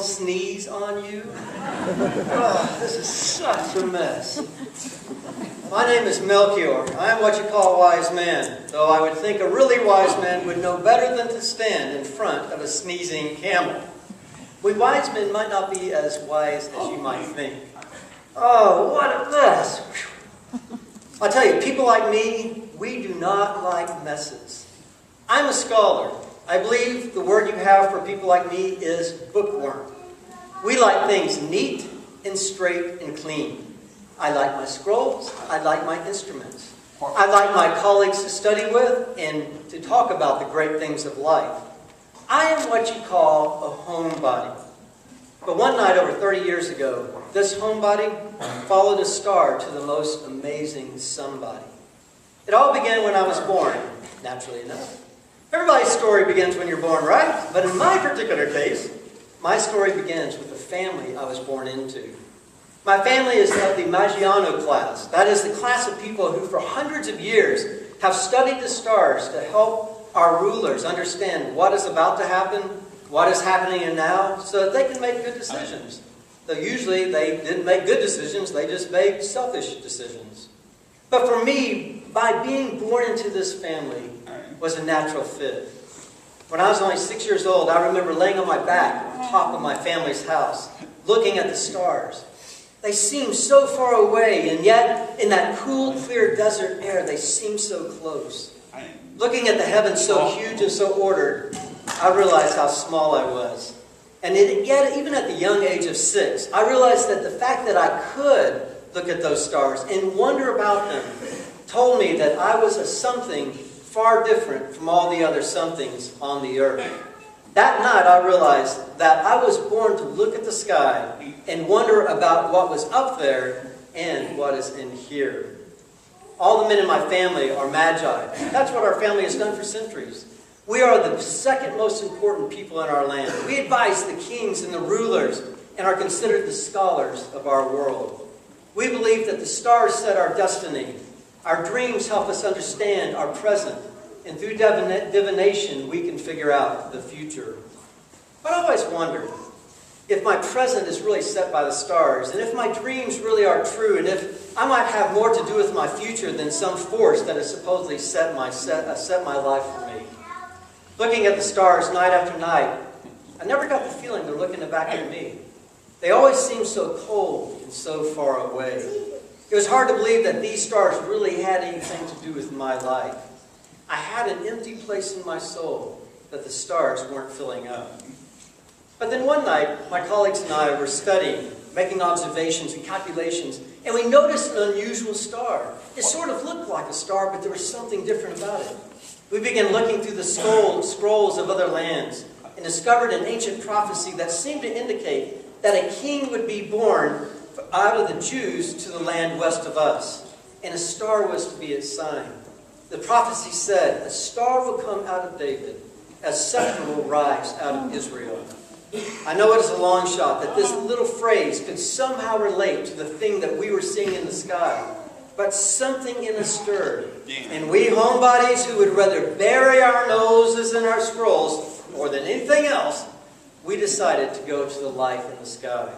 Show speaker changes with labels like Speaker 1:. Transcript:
Speaker 1: sneeze on you? Oh, this is such a mess. My name is Melchior. I am what you call a wise man, though I would think a really wise man would know better than to stand in front of a sneezing camel. We wise men might not be as wise as you might think. Oh, what a mess. I tell you, people like me, we do not like messes. I'm a scholar. I believe the word you have for people like me is bookworm. We like things neat and straight and clean. I like my scrolls. I like my instruments. I like my colleagues to study with and to talk about the great things of life. I am what you call a homebody. But one night over 30 years ago, this homebody followed a star to the most amazing somebody. It all began when I was born, naturally enough. Everybody's story begins when you're born, right? But in my particular case, my story begins with the family I was born into. My family is of the Maggiano class. That is the class of people who for hundreds of years have studied the stars to help our rulers understand what is about to happen, what is happening now, so that they can make good decisions. Though usually they didn't make good decisions, they just made selfish decisions. But for me, by being born into this family was a natural fit. When I was only 6 years old, I remember laying on my back on top of my family's house, looking at the stars. They seemed so far away, and yet in that cool, clear desert air, they seemed so close. Looking at the heavens so huge and so ordered, I realized how small I was. And yet, even at the young age of 6, I realized that the fact that I could look at those stars and wonder about them told me that I was a something far different from all the other somethings on the earth. That night I realized that I was born to look at the sky and wonder about what was up there and what is in here. All the men in my family are magi. That's what our family has done for centuries. We are the second most important people in our land. We advise the kings and the rulers and are considered the scholars of our world. We believe that the stars set our destiny. Our dreams help us understand our present. And through divination, we can figure out the future. But I always wondered if my present is really set by the stars, and if my dreams really are true, and if I might have more to do with my future than some force that has supposedly set my life for me. Looking at the stars night after night, I never got the feeling they're looking back at me. They always seemed so cold and so far away. It was hard to believe that these stars really had anything to do with my life. I had an empty place in my soul that the stars weren't filling up. But then one night, my colleagues and I were studying, making observations and calculations, and we noticed an unusual star. It sort of looked like a star, but there was something different about it. We began looking through the scrolls of other lands and discovered an ancient prophecy that seemed to indicate that a king would be born out of the Jews to the land west of us, and a star was to be its sign. The prophecy said, a star will come out of David, a scepter will rise out of Israel. I know it is a long shot that this little phrase could somehow relate to the thing that we were seeing in the sky, but something in us stirred. And we homebodies who would rather bury our noses in our scrolls more than anything else, we decided to go to the light in the sky.